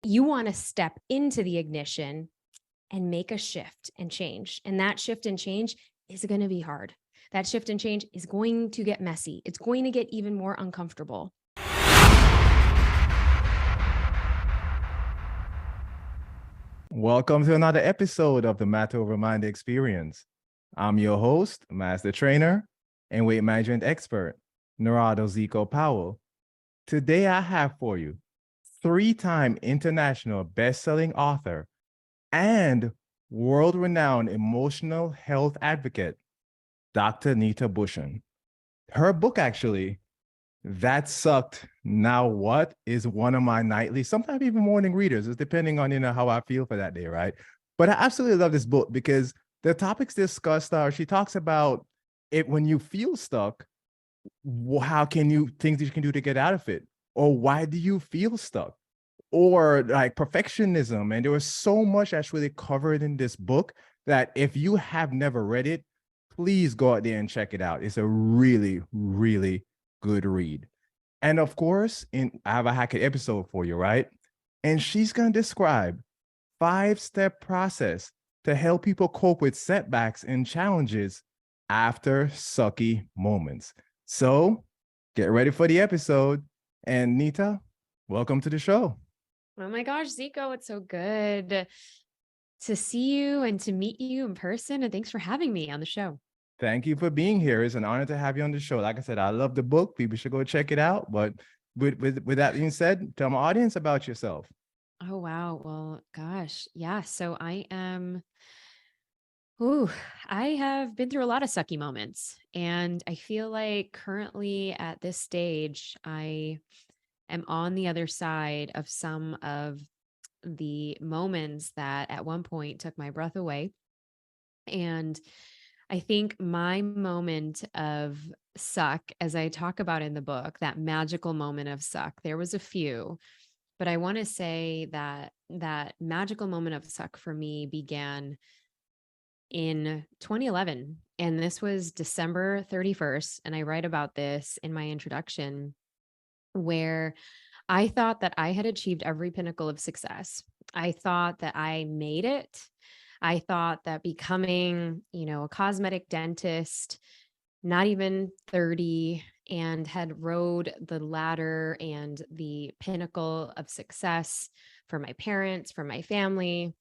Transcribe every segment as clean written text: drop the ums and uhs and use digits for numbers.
You want to step into the ignition and make a shift and change. And that shift and change is going to be hard. That shift and change is going to get messy. It's going to get even more uncomfortable. Welcome to another episode of the Matter Over Mind Experience. I'm your host, Master Trainer and Weight Management Expert, Narado Zico Powell. Today I have for you three-time international best-selling author and world-renowned emotional health advocate, Dr. Nita Bushon. Her book, actually, That Sucked, Now What, is one of my nightly, sometimes even morning readers. It's depending on, how I feel for that day, right? But I absolutely love this book because the topics discussed are, she talks about it when you feel stuck, how can you, things that you can do to get out of it? Or why do you feel stuck? Or like perfectionism. And there was so much that's really covered in this book that if you have never read it, please go out there and check it out. It's a really, really good read. And of course, I have a Hackett episode for you, right? And she's going to describe 5-step process to help people cope with setbacks and challenges after sucky moments. So get ready for the episode. And Nita, welcome to the show. Oh my gosh, Zico, it's so good to see you and to meet you in person. And thanks for having me on the show. Thank you for being here. It's an honor to have you on the show. Like I said, I love the book. People should go check it out. But with that being said, tell my audience about yourself. Oh, wow. Well, gosh. Yeah. So I have been through a lot of sucky moments. And I feel like currently at this stage, I am on the other side of some of the moments that at one point took my breath away. And I think my moment of suck, as I talk about in the book, that magical moment of suck, there was a few, but I want to say that that magical moment of suck for me began in 2011. And this was December 31st. And I write about this in my introduction, where I thought that I had achieved every pinnacle of success. I thought that I made it. I thought that becoming, a cosmetic dentist, not even 30, and had rode the ladder and the pinnacle of success for my parents, for my family,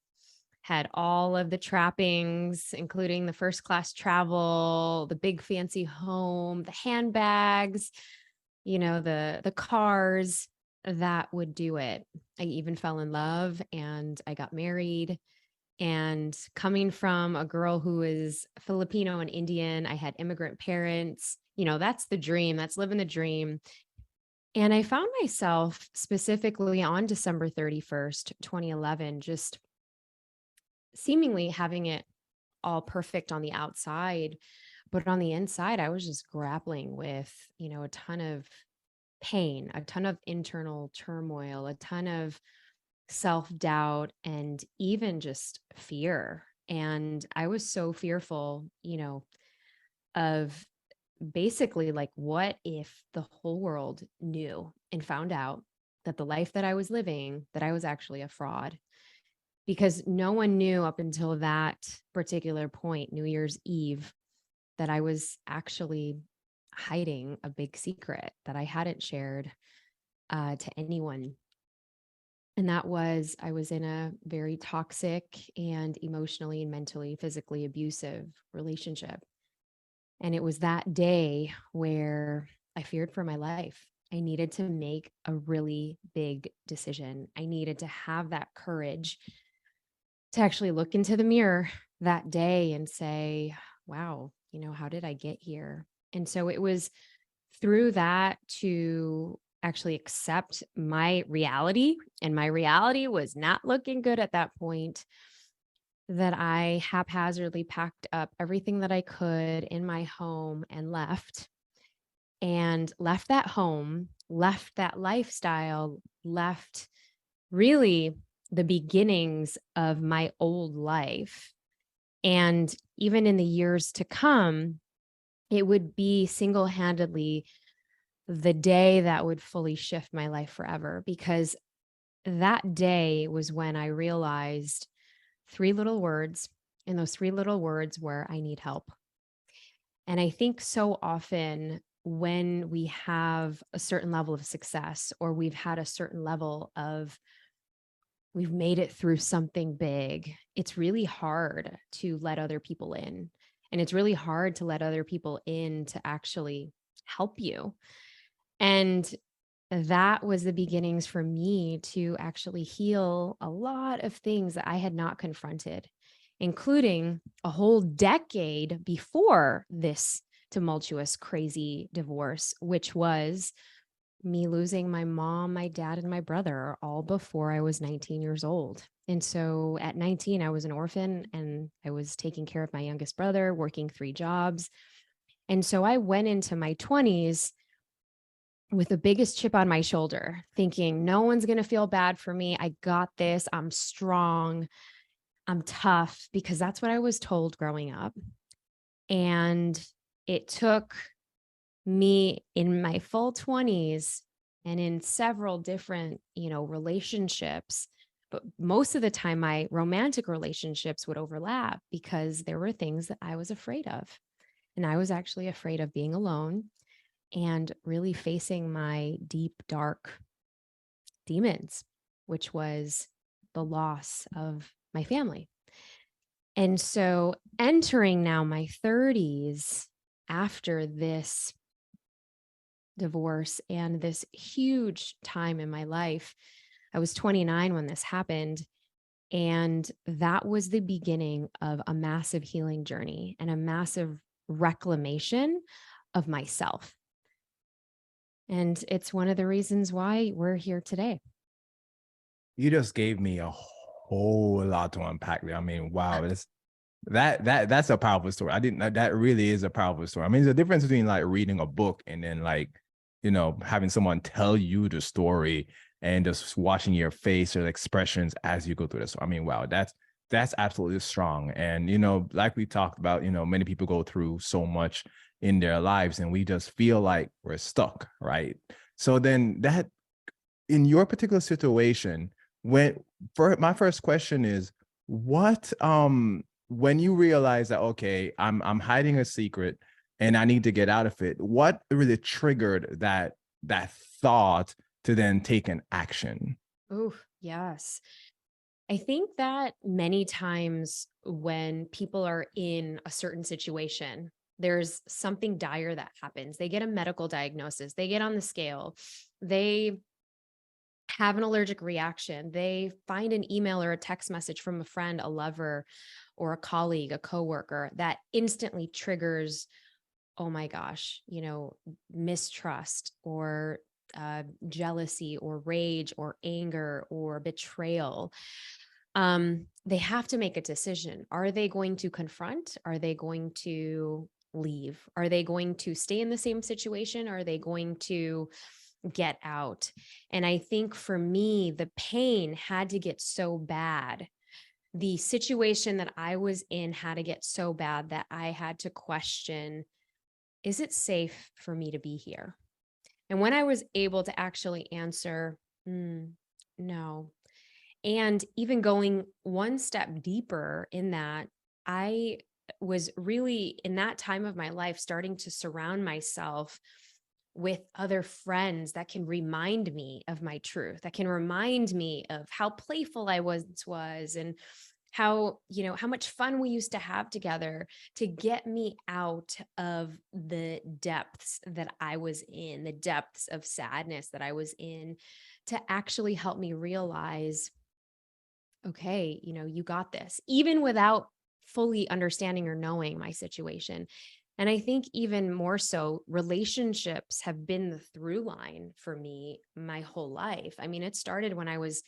had all of the trappings, including the first class travel, the big fancy home, the handbags, the cars that would do it. I even fell in love and I got married. And coming from a girl who is Filipino and Indian, I had immigrant parents. That's the dream. That's living the dream. And I found myself specifically on December 31st, 2011, just seemingly having it all perfect on the outside. But on the inside, I was just grappling with, a ton of pain, a ton of internal turmoil, a ton of self doubt, and even just fear. And I was so fearful, of basically like, what if the whole world knew and found out that the life that I was living, that I was actually a fraud? Because no one knew up until that particular point, New Year's Eve, that I was actually hiding a big secret that I hadn't shared to anyone. And that was, I was in a very toxic and emotionally and mentally, physically abusive relationship. And it was that day where I feared for my life. I needed to make a really big decision. I needed to have that courage to actually look into the mirror that day and say, wow, how did I get here? And so it was through that to actually accept my reality. And my reality was not looking good at that point, that I haphazardly packed up everything that I could in my home and left that home, left that lifestyle, left really the beginnings of my old life. And even in the years to come, it would be single-handedly the day that would fully shift my life forever, because that day was when I realized three little words, and those three little words were, I need help. And I think so often when we have a certain level of success, or we've had a certain level of, we've made it through something big, it's really hard to let other people in. And it's really hard to let other people in to actually help you. And that was the beginnings for me to actually heal a lot of things that I had not confronted, including a whole decade before this tumultuous, crazy divorce, which was me losing my mom, my dad, and my brother all before I was 19 years old. And so at 19, I was an orphan and I was taking care of my youngest brother, working three jobs. And so I went into my 20s with the biggest chip on my shoulder, thinking no one's going to feel bad for me. I got this. I'm strong. I'm tough, because that's what I was told growing up. And it took me in my full 20s and in several different, relationships. But most of the time, my romantic relationships would overlap because there were things that I was afraid of. And I was actually afraid of being alone and really facing my deep, dark demons, which was the loss of my family. And so entering now my 30s after this divorce and this huge time in my life, I was 29 when this happened. And that was the beginning of a massive healing journey and a massive reclamation of myself. And it's one of the reasons why we're here today. You just gave me a whole lot to unpack there. I mean, wow, that's a powerful story. I didn't that really is a powerful story. I mean, there's a difference between like reading a book and then like, having someone tell you the story and just watching your face or expressions as you go through this. I mean, wow, that's absolutely strong. And like we talked about, many people go through so much in their lives and we just feel like we're stuck, right? So then that in your particular situation, my first question is, what when you realize that, okay, I'm hiding a secret and I need to get out of it, what really triggered that thought to then take an action? Oh, yes. I think that many times when people are in a certain situation, there's something dire that happens. They get a medical diagnosis, they get on the scale, they have an allergic reaction, they find an email or a text message from a friend, a lover, or a colleague, a coworker that instantly triggers, oh my gosh, mistrust or jealousy or rage or anger or betrayal. They have to make a decision. Are they going to confront? Are they going to leave? Are they going to stay in the same situation? Are they going to get out? And I think for me, the pain had to get so bad. The situation that I was in had to get so bad that I had to question, is it safe for me to be here? And when I was able to actually answer, no, and even going one step deeper in that, I was really in that time of my life starting to surround myself with other friends that can remind me of my truth, that can remind me of how playful I once was and how much fun we used to have together, to get me out of the depths that I was in, the depths of sadness that I was in, to actually help me realize, okay, you got this, even without fully understanding or knowing my situation. And I think even more so, relationships have been the through line for me my whole life. I mean, it started when I was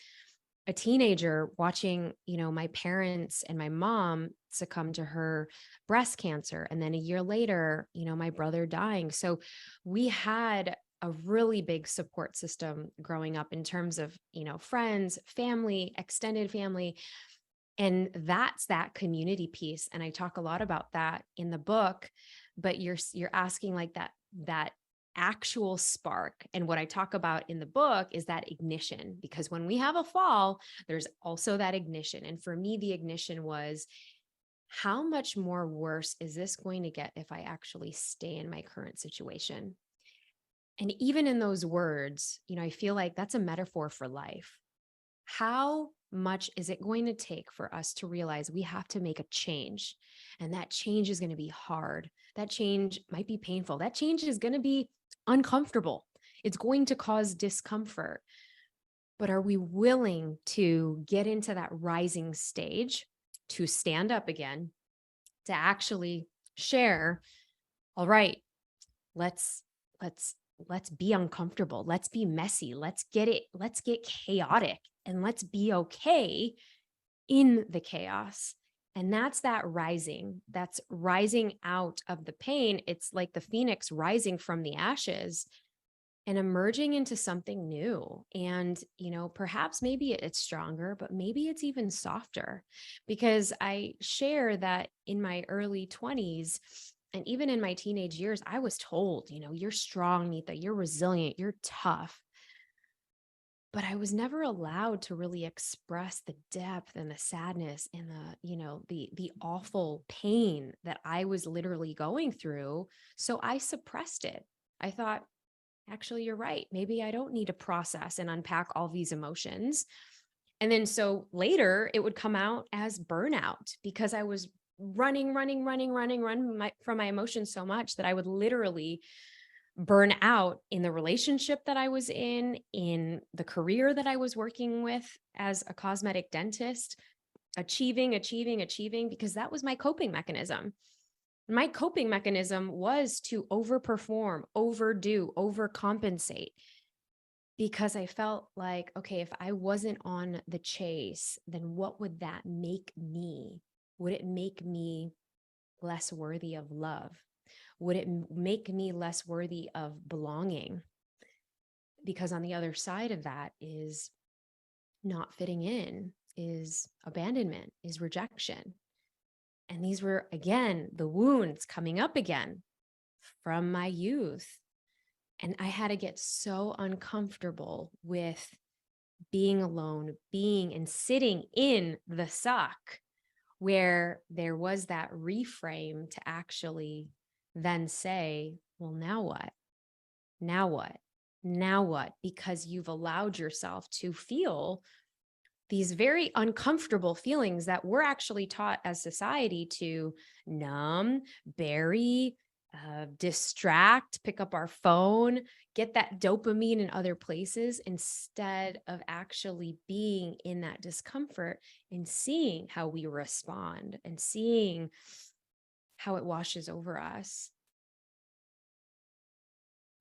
a teenager watching, my parents and my mom succumb to her breast cancer. And then a year later, my brother dying. So we had a really big support system growing up in terms of, friends, family, extended family. And that's that community piece. And I talk a lot about that in the book, but you're asking like that actual spark. And what I talk about in the book is that ignition, because when we have a fall, there's also that ignition. And for me, the ignition was, how much more worse is this going to get if I actually stay in my current situation? And even in those words, I feel like that's a metaphor for life. How much is it going to take for us to realize we have to make a change? And that change is going to be hard. That change might be painful. That change is going to be uncomfortable. It's going to cause discomfort. But are we willing to get into that rising stage, to stand up again, to actually share, all right, let's let's let's be uncomfortable, let's be messy, let's get chaotic, and let's be okay in the chaos. And that's rising out of the pain. It's like the phoenix rising from the ashes and emerging into something new. And, perhaps maybe it's stronger, but maybe it's even softer, because I share that in my early 20s and even in my teenage years, I was told, you're strong, Neetha, you're resilient, you're tough. But I was never allowed to really express the depth and the sadness and the awful pain that I was literally going through. So I suppressed it. I thought, actually, you're right. Maybe I don't need to process and unpack all these emotions. And then so later it would come out as burnout, because I was running from my emotions so much that I would literally burn out in the relationship that I was in the career that I was working with as a cosmetic dentist, achieving, because that was my coping mechanism. My coping mechanism was to overperform, overdo, overcompensate, because I felt like, okay, if I wasn't on the chase, then what would that make me? Would it make me less worthy of love? Would it make me less worthy of belonging? Because on the other side of that is not fitting in, is abandonment, is rejection. And these were, again, the wounds coming up again from my youth. And I had to get so uncomfortable with being alone, being and sitting in the suck, where there was that reframe to actually then say, well, now what? Now what? Now what? Because you've allowed yourself to feel these very uncomfortable feelings that we're actually taught as society to numb, bury, distract, pick up our phone, get that dopamine in other places, instead of actually being in that discomfort and seeing how we respond and seeing how it washes over us.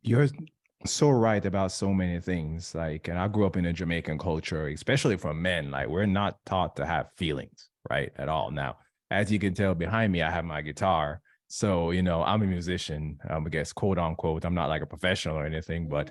You're so right about so many things. Like, and I grew up in a Jamaican culture, especially for men. Like, we're not taught to have feelings, right? At all. Now, as you can tell behind me, I have my guitar. So, I'm a musician, I guess, quote unquote. I'm not like a professional or anything, but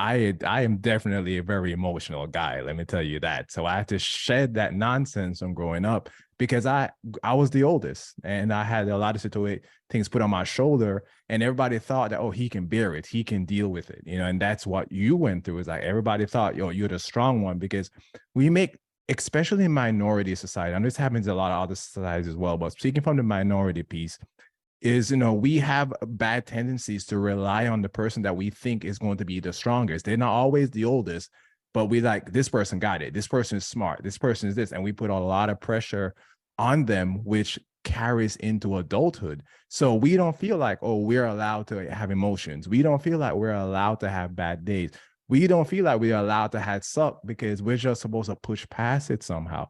I am definitely a very emotional guy. Let me tell you that. So I had to shed that nonsense from growing up, because I was the oldest and I had a lot of things put on my shoulder, and everybody thought that, oh, he can bear it, he can deal with it, and that's what you went through. Is like everybody thought, yo, you're the strong one, because we make, especially in minority society, and this happens in a lot of other societies as well, but speaking from the minority piece, is we have bad tendencies to rely on the person that we think is going to be the strongest. They're not always the oldest, but we like, this person got it, this person is smart, this person is this, and we put a lot of pressure on them, which carries into adulthood. So we don't feel like, oh, we're allowed to have emotions, we don't feel like we're allowed to have bad days, we don't feel like we're allowed to have suck, because we're just supposed to push past it somehow.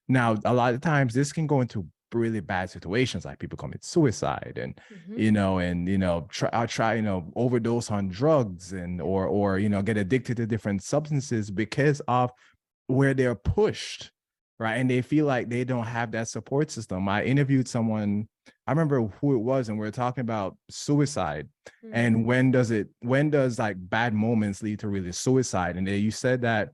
Now, a lot of times this can go into really bad situations, like people commit suicide and try overdose on drugs, and or get addicted to different substances because of where they're pushed, right? And they feel like they don't have that support system. I interviewed someone, I remember who it was, and we are talking about suicide. And when does like bad moments lead to really suicide? And you said that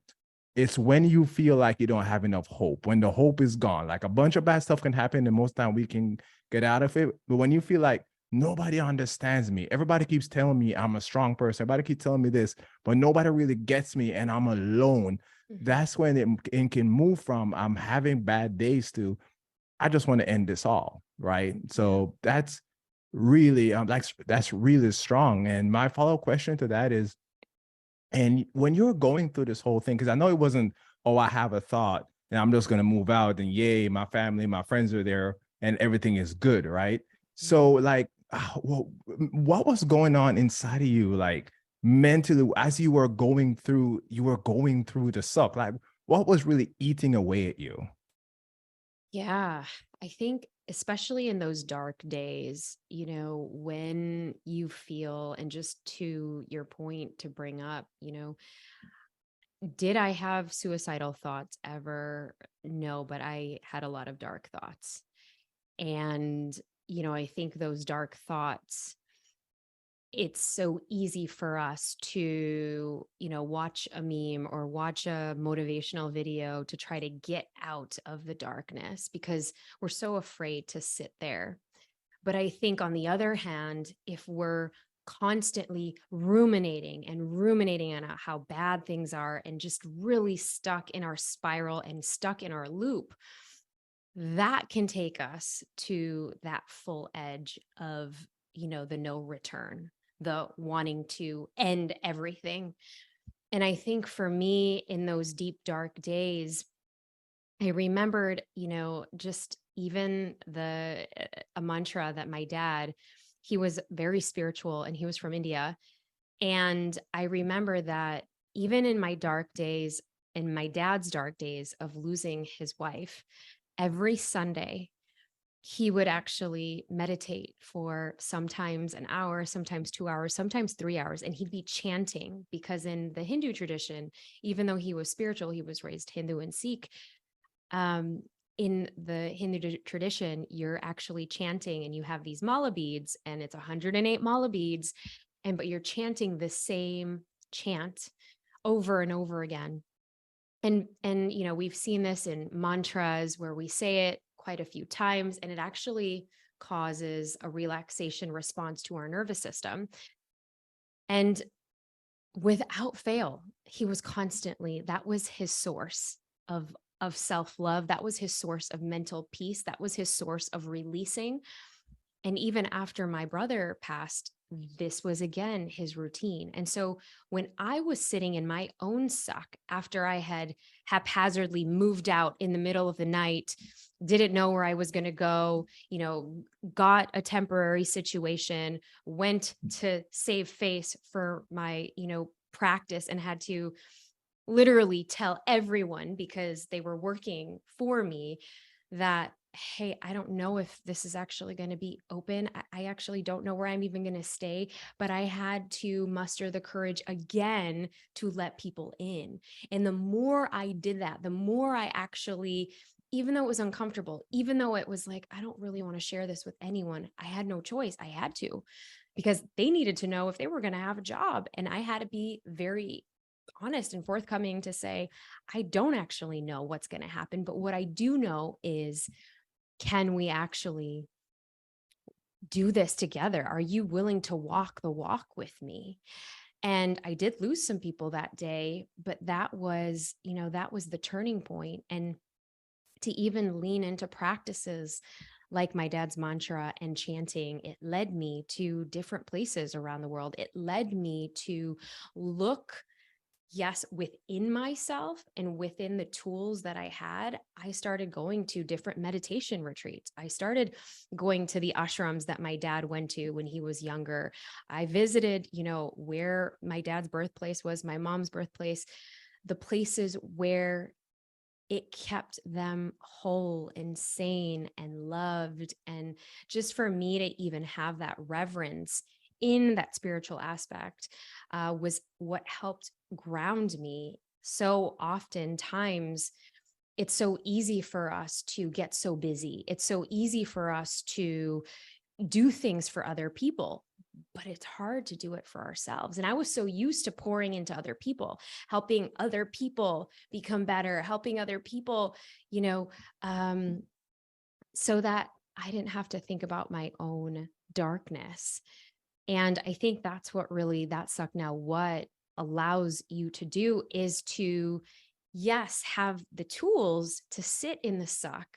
it's when you feel like you don't have enough hope, when the hope is gone. Like, a bunch of bad stuff can happen, and most time we can get out of it. But when you feel like nobody understands me. Everybody keeps telling me I'm a strong person. Everybody keeps telling me this, but nobody really gets me and I'm alone. Mhm. That's when it can move from I'm having bad days to I just want to end this all, right? Yeah. So that's really strong. And my follow-up question to that is, and when you're going through this whole thing, because I know it wasn't, oh, I have a thought and I'm just gonna move out and yay, my family, my friends are there and everything is good, right? So Mhm. like, what was going on inside of you, like mentally, as you were going through the suck, like what was really eating away at you? Yeah, I think especially in those dark days, when you feel, and just to your point to bring up, did I have suicidal thoughts ever? No, but I had a lot of dark thoughts. And, I think those dark thoughts, it's so easy for us to, watch a meme or watch a motivational video to try to get out of the darkness because we're so afraid to sit there. But I think on the other hand, if we're constantly ruminating and ruminating on how bad things are and just really stuck in our spiral and stuck in our loop, that can take us to that full edge of, the no return, the wanting to end everything. And I think for me in those deep, dark days, I remembered, just even a mantra that my dad, he was very spiritual and he was from India. And I remember that even in my dark days, in my dad's dark days of losing his wife, every Sunday, he would actually meditate for sometimes an hour, sometimes 2 hours, sometimes 3 hours. And he'd be chanting because in the Hindu tradition, even though he was spiritual, he was raised Hindu and Sikh. Um, in the Hindu tradition, you're actually chanting and you have these mala beads, and it's 108 mala beads. But you're chanting the same chant over and over again. And we've seen this in mantras where we say it quite a few times, and it actually causes a relaxation response to our nervous system. And without fail, he was constantly, that was his source of self-love. That was his source of mental peace. That was his source of releasing. And even after my brother passed, this was again his routine. And so when I was sitting in my own suck after I had haphazardly moved out in the middle of the night, didn't know where I was going to go, got a temporary situation, went to save face for my, practice, and had to literally tell everyone because they were working for me that, hey, I don't know if this is actually going to be open. I actually don't know where I'm even going to stay, but I had to muster the courage again to let people in. And the more I did that, the more I actually, even though it was uncomfortable, even though it was like, I don't really want to share this with anyone, I had no choice. I had to, because they needed to know if they were going to have a job. And I had to be very honest and forthcoming to say, I don't actually know what's going to happen. But what I do know is, can we actually do this together? Are you willing to walk the walk with me? And I did lose some people that day, but that was the turning point. And to even lean into practices like my dad's mantra and chanting, it led me to different places around the world. It led me to look, yes, within myself and within the tools that I had. I started going to different meditation retreats. I started going to the ashrams that my dad went to when he was younger. I visited, where my dad's birthplace was, my mom's birthplace, the places where it kept them whole and sane and loved. And just for me to even have that reverence in that spiritual aspect was what helped ground me. So oftentimes, it's so easy for us to get so busy. It's so easy for us to do things for other people, but it's hard to do it for ourselves. And I was so used to pouring into other people, helping other people become better, helping other people, um, so that I didn't have to think about my own darkness. And I think that's what really that suck now, what allows you to do is to, yes, have the tools to sit in the suck,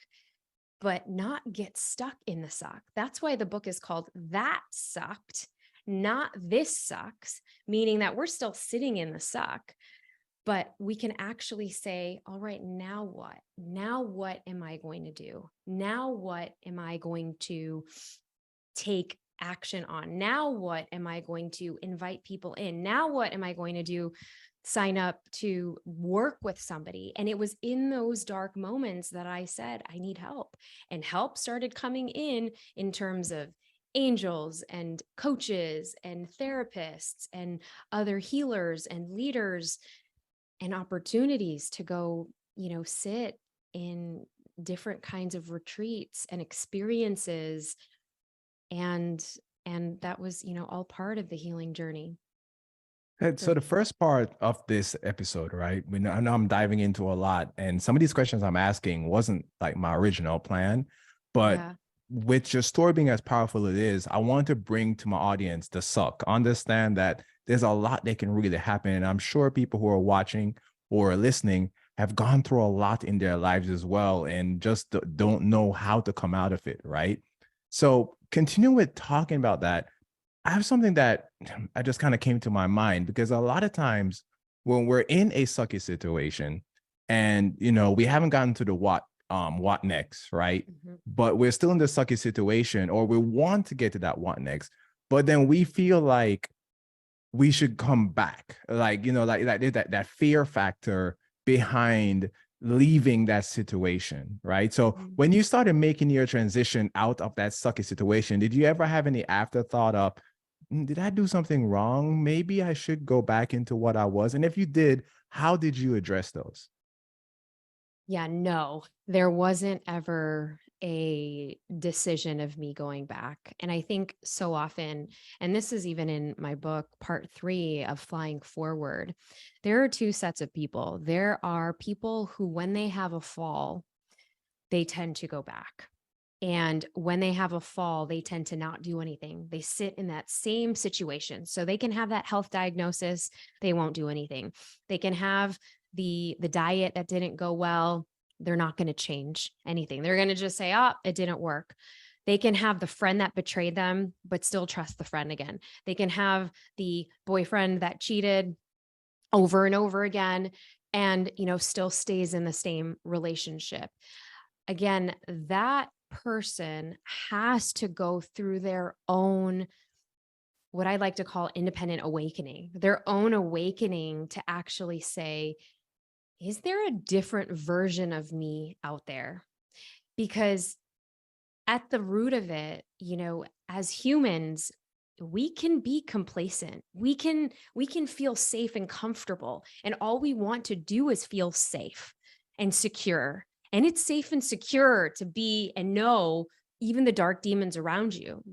but not get stuck in the suck. That's why the book is called That Sucked, not This Sucks, meaning that we're still sitting in the suck, but we can actually say, all right, now what? Now what am I going to do? Now what am I going to take action on? Now what am I going to invite people in? Now what am I going to do? Sign up to work with somebody. And it was in those dark moments that I said, I need help. And help started coming in terms of angels and coaches and therapists and other healers and leaders and opportunities to go, sit in different kinds of retreats and experiences. And that was, all part of the healing journey. And so the first part of this episode, right? I know I'm diving into a lot, and some of these questions I'm asking wasn't like my original plan, but Yeah. with your story being as powerful as it is, I want to bring to my audience the suck. Understand that there's a lot that can really happen, and I'm sure people who are watching or listening have gone through a lot in their lives as well, and just don't know how to come out of it, right? So continue with talking about that. I have something that I just kind of came to my mind because a lot of times when we're in a sucky situation and we haven't gotten to the what next, right? Mm-hmm. But we're still in the sucky situation, or we want to get to that what next, but then we feel like we should come back. Like, like there's that fear factor behind leaving that situation, right? So Mm-hmm. when you started making your transition out of that sucky situation, did you ever have any afterthought of, did I do something wrong? Maybe I should go back into what I was. And if you did, how did you address those? Yeah, no, there wasn't ever a decision of me going back. And I think so often, and this is even in my book, part 3 of Flying Forward, there are two sets of people. There are people who, when they have a fall, they tend to go back. And when they have a fall, they tend to not do anything. They sit in that same situation. So they can have that health diagnosis, they won't do anything. They can have the diet that didn't go well, they're not going to change anything. They're going to just say, "Oh, it didn't work." They can have the friend that betrayed them, but still trust the friend again. They can have the boyfriend that cheated over and over again and, still stays in the same relationship. Again, that person has to go through their own, what I like to call independent awakening, their own awakening to actually say, is there a different version of me out there? Because at the root of it, as humans, we can be complacent. We can feel safe and comfortable. And all we want to do is feel safe and secure. And it's safe and secure to be and know even the dark demons around you.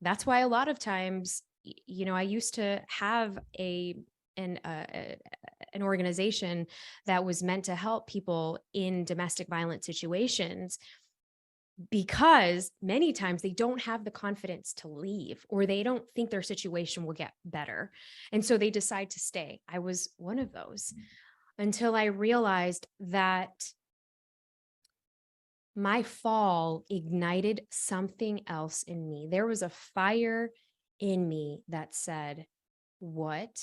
That's why a lot of times, I used to have an organization that was meant to help people in domestic violence situations, because many times they don't have the confidence to leave, or they don't think their situation will get better. And so they decide to stay. I was one of those until I realized that my fall ignited something else in me. There was a fire in me that said, what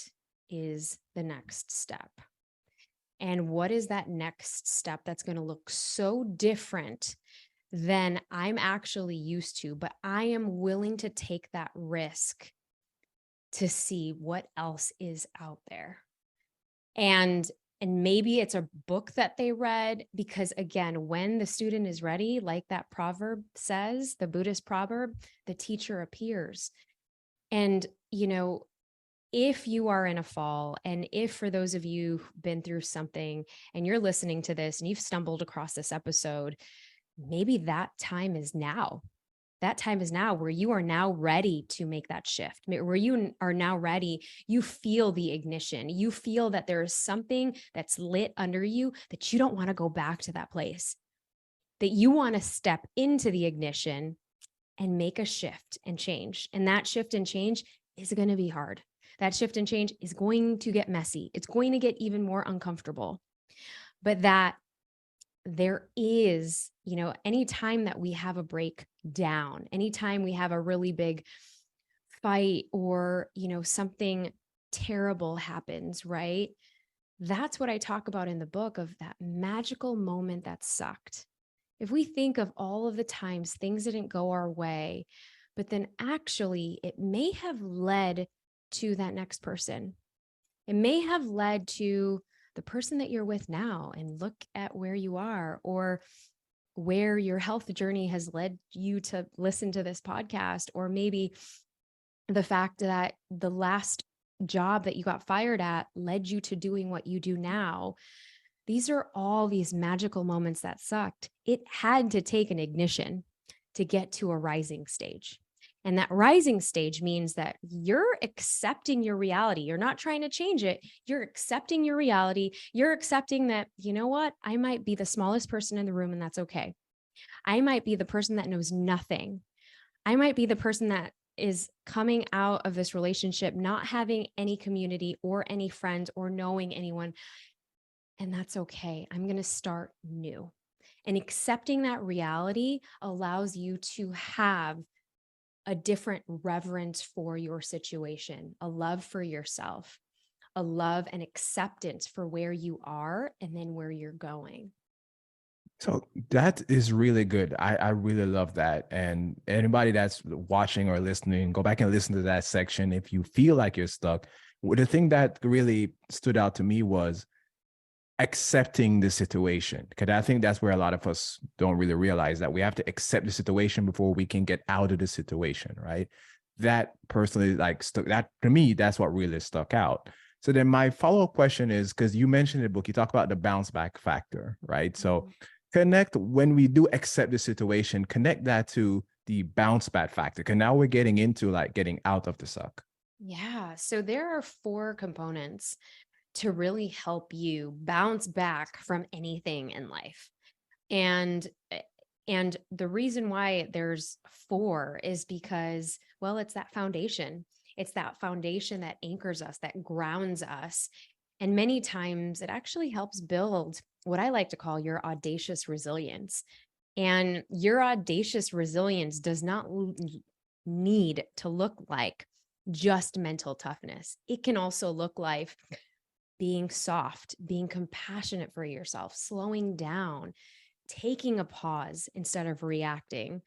is the next step? And what is that next step that's going to look so different than I'm actually used to, but I am willing to take that risk to see what else is out there. And maybe it's a book that they read, because again, when the student is ready, like that proverb says, the Buddhist proverb, the teacher appears. And, if you are in a fall, and if for those of you who've been through something and you're listening to this and you've stumbled across this episode, maybe that time is now. That time is now, where you are now ready to make that shift, where you are now ready. You feel the ignition. You feel that there is something that's lit under you, that you don't want to go back to that place, that you want to step into the ignition and make a shift and change. And that shift and change is going to be hard. That shift and change is going to get messy. It's going to get even more uncomfortable. But that there is, anytime that we have a breakdown, anytime we have a really big fight or, something terrible happens, right? That's what I talk about in the book, of that magical moment that sucked. If we think of all of the times things didn't go our way, but then actually it may have led to that next person. It may have led to the person that you're with now, and look at where you are, or where your health journey has led you to listen to this podcast, or maybe the fact that the last job that you got fired at led you to doing what you do now. These are all these magical moments that sucked. It had to take an ignition to get to a rising stage. And that rising stage means that you're accepting your reality. You're not trying to change it. You're accepting your reality. You're accepting that, you know what? I might be the smallest person in the room, and that's okay. I might be the person that knows nothing. I might be the person that is coming out of this relationship not having any community or any friends or knowing anyone. And that's okay. I'm going to start new. And accepting that reality allows you to have a different reverence for your situation, a love for yourself, a love and acceptance for where you are and then where you're going. So that is really good. I really love that. And anybody that's watching or listening, go back and listen to that section if you feel like you're stuck. The thing that really stood out to me was accepting the situation, because I think that's where a lot of us don't really realize that we have to accept the situation before we can get out of the situation, right? That personally, like, stuck that to me, that's what really stuck out. So then my follow-up question is, because you mentioned in the book, you talk about the bounce back factor, right? So connect, when we do accept the situation, connect that to the bounce back factor, because now we're getting into like getting out of the suck. Yeah. So there are 4 components to really help you bounce back from anything in life. And and the reason why there's 4 is because, well, it's that foundation. It's that foundation that anchors us, that grounds us. And many times it actually helps build what I like to call your audacious resilience. And your audacious resilience does not need to look like just mental toughness. It can also look like being soft, being compassionate for yourself, slowing down, taking a pause instead of reacting.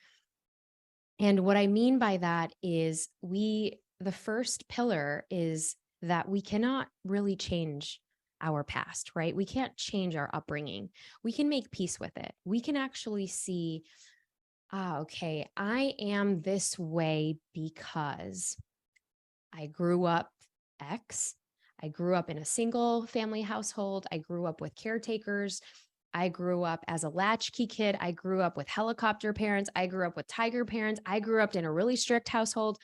And what I mean by that is the first pillar is that we cannot really change our past, right? We can't change our upbringing. We can make peace with it. We can actually see, okay, I am this way because I grew up X. I grew up in a single family household. I grew up with caretakers. I grew up as a latchkey kid. I grew up with helicopter parents. I grew up with tiger parents. I grew up in a really strict household.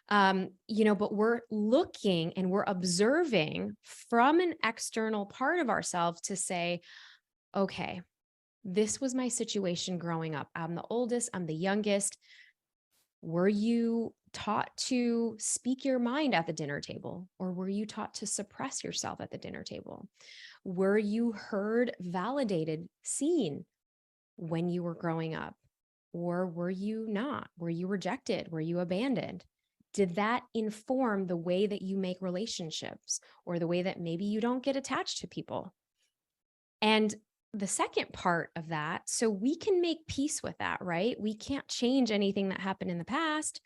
But we're looking and we're observing from an external part of ourselves to say, okay, this was my situation growing up. I'm the oldest, I'm the youngest. Were you taught to speak your mind at the dinner table, or were you taught to suppress yourself at the dinner table? Were you heard, validated, seen when you were growing up? Or were you not? Were you rejected? Were you abandoned? Did that inform the way that you make relationships, or the way that maybe you don't get attached to people? And the second part of that, so we can make peace with that, right? We can't change anything that happened in the past,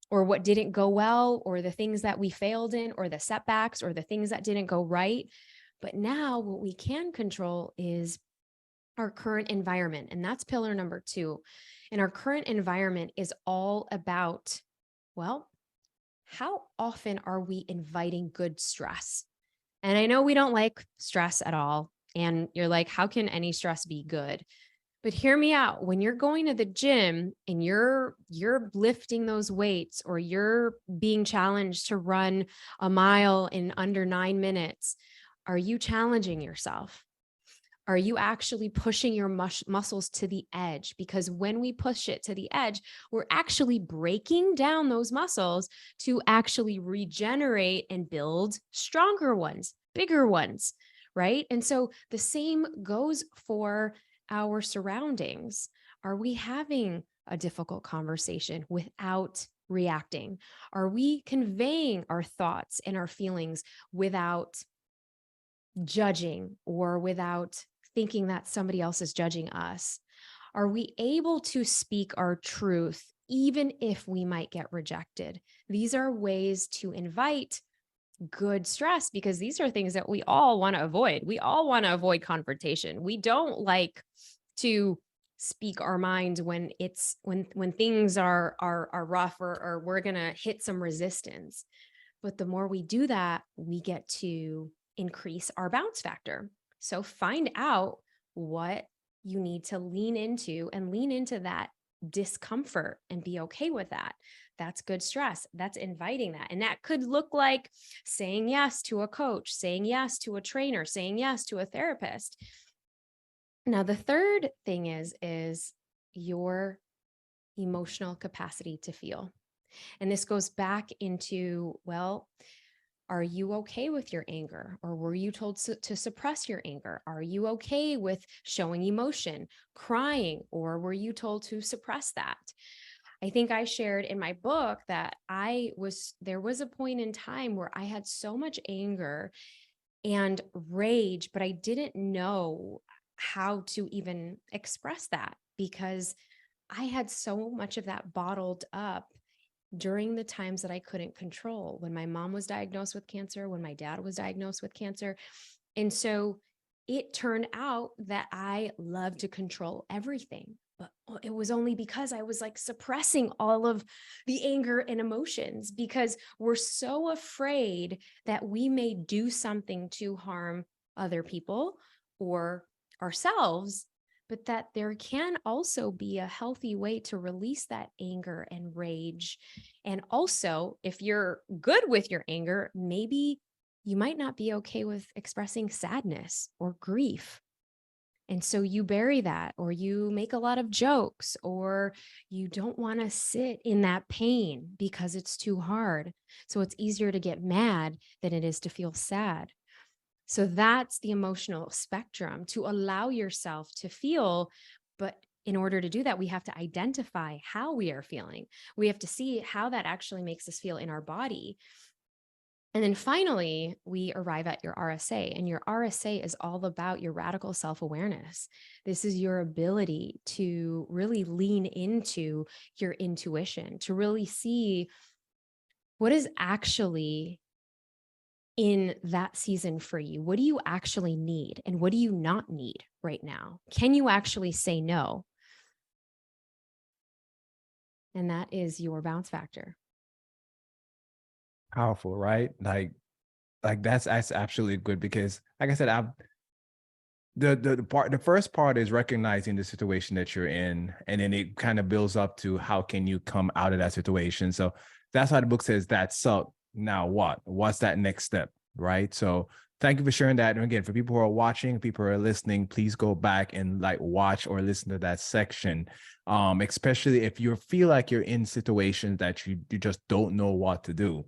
or what didn't go well, or the things that we failed in, or the setbacks, or the things that didn't go right. But now what we can control is our current environment. And that's pillar number 2. And our current environment is all about, well, how often are we inviting good stress? And I know we don't like stress at all. And you're like, how can any stress be good? But hear me out. When you're going to the gym and you're lifting those weights, or you're being challenged to run a mile in under 9 minutes, are you challenging yourself? Are you actually pushing your muscles to the edge? Because when we push it to the edge, we're actually breaking down those muscles to actually regenerate and build stronger ones, bigger ones, right? And so the same goes for our surroundings. Are we having a difficult conversation without reacting? Are we conveying our thoughts and our feelings without judging or without thinking that somebody else is judging us? Are we able to speak our truth even if we might get rejected? These are ways to invite good stress because these are things that we all want to avoid. We all want to avoid confrontation. We don't like to speak our mind when it's when things are rough or we're going to hit some resistance. But the more we do that, we get to increase our bounce factor. So find out what you need to lean into and lean into that discomfort and be okay with that. That's good stress. That's inviting that. And that could look like saying yes to a coach, saying yes to a trainer, saying yes to a therapist. Now, the third thing is your emotional capacity to feel. And this goes back into, well, are you okay with your anger? Or were you told to suppress your anger? Are you okay with showing emotion, crying, or were you told to suppress that? I think I shared in my book that there was a point in time where I had so much anger and rage, but I didn't know how to even express that because I had so much of that bottled up during the times that I couldn't control, when my mom was diagnosed with cancer, when my dad was diagnosed with cancer. And so it turned out that I love to control everything. But it was only because I was like suppressing all of the anger and emotions because we're so afraid that we may do something to harm other people or ourselves, but that there can also be a healthy way to release that anger and rage. And also, if you're good with your anger, maybe you might not be okay with expressing sadness or grief. And so you bury that, or you make a lot of jokes, or you don't want to sit in that pain because it's too hard. So it's easier to get mad than it is to feel sad. So that's the emotional spectrum, to allow yourself to feel. But in order to do that, we have to identify how we are feeling. We have to see how that actually makes us feel in our body. And then finally, we arrive at your RSA, and your RSA is all about your radical self-awareness. This is your ability to really lean into your intuition, to really see what is actually in that season for you. What do you actually need? And what do you not need right now? Can you actually say no? And that is your bounce factor. Powerful, right? Like that's absolutely good because, like I said, I've the first part is recognizing the situation that you're in, and then it kind of builds up to how can you come out of that situation. So that's why the book says that sucked. Now what? What's that next step? Right. So thank you for sharing that. And again, for people who are watching, people who are listening, please go back and like watch or listen to that section. Especially if you feel like you're in situations that you just don't know what to do.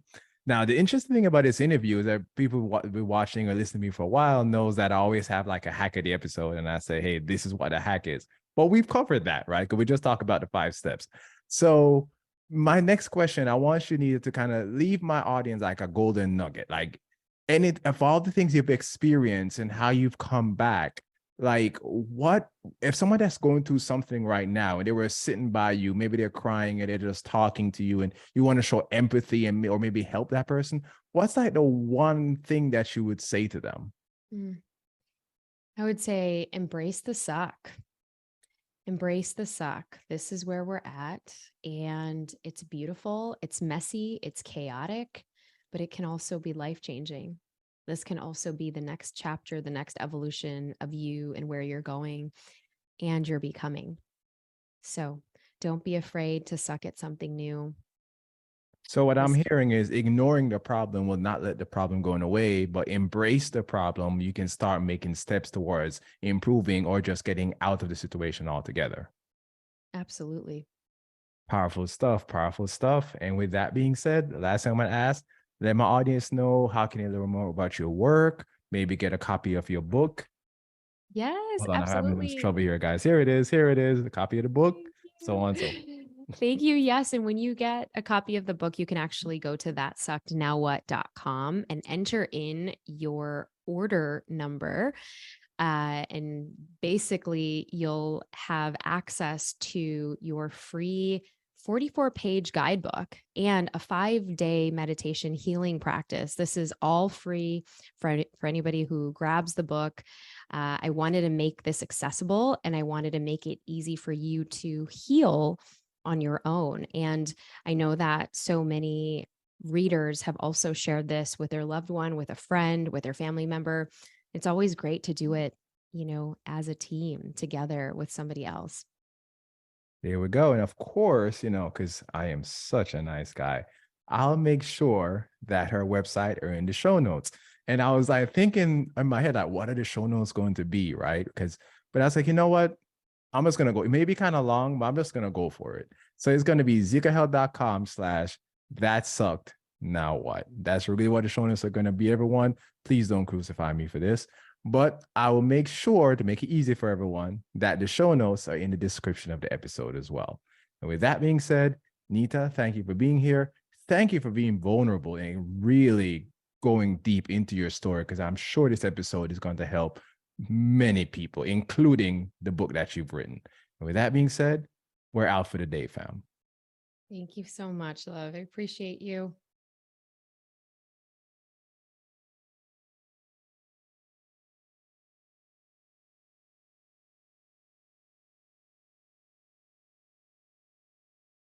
Now, the interesting thing about this interview is that people who have been watching or listening to me for a while knows that I always have like a hack of the episode, and I say, hey, this is what a hack is. But we've covered that, right? Because we just talked about the 5 steps. So my next question, I want you needed to kind of leave my audience like a golden nugget, like any of all the things you've experienced and how you've come back. Like, what if someone that's going through something right now and they were sitting by you, maybe they're crying and they're just talking to you and you want to show empathy and or maybe help that person? What's like the one thing that you would say to them? Mm. I would say embrace the suck. Embrace the suck. This is where we're at. And it's beautiful. It's messy. It's chaotic, but it can also be life changing. This can also be the next chapter, the next evolution of you and where you're going and you're becoming. So don't be afraid to suck at something new. So what I'm This hearing is ignoring the problem will not let the problem go away, but embrace the problem. You can start making steps towards improving or just getting out of the situation altogether. absolutely. Powerful stuff, powerful stuff. And with that being said, the last thing I'm going to ask, let my audience know how can they learn more about your work, maybe get a copy of your book. Yes, Hold on, I'm having a little absolutely. trouble here, guys. Here it is. Here it is. A copy of the book, Thank so on and so. you. Thank you. Yes. And when you get a copy of the book, you can actually go to thatsuckednowwhat.com and enter in your order number. And basically, you'll have access to your free 44-page guidebook and a 5-day meditation healing practice. This is all free for anybody who grabs the book. I wanted to make this accessible and I wanted to make it easy for you to heal on your own. And I know that so many readers have also shared this with their loved one, with a friend, with their family member. It's always great to do it, as a team together with somebody else. There we go. And of course, because I am such a nice guy, I'll make sure that her website are in the show notes. And I was like thinking in my head, like, what are the show notes going to be? Right. But I was like, you know what? I'm just going to go. It may be kind of long, but I'm just going to go for it. So it's going to be zikahealth.com/that sucked. Now what? That's really what the show notes are going to be, everyone. Please don't crucify me for this. But I will make sure to make it easy for everyone that the show notes are in the description of the episode as well. And with that being said, Nita, thank you for being here. Thank you for being vulnerable and really going deep into your story, because I'm sure this episode is going to help many people, including the book that you've written. And with that being said, we're out for the day, fam. Thank you so much, love. I appreciate you.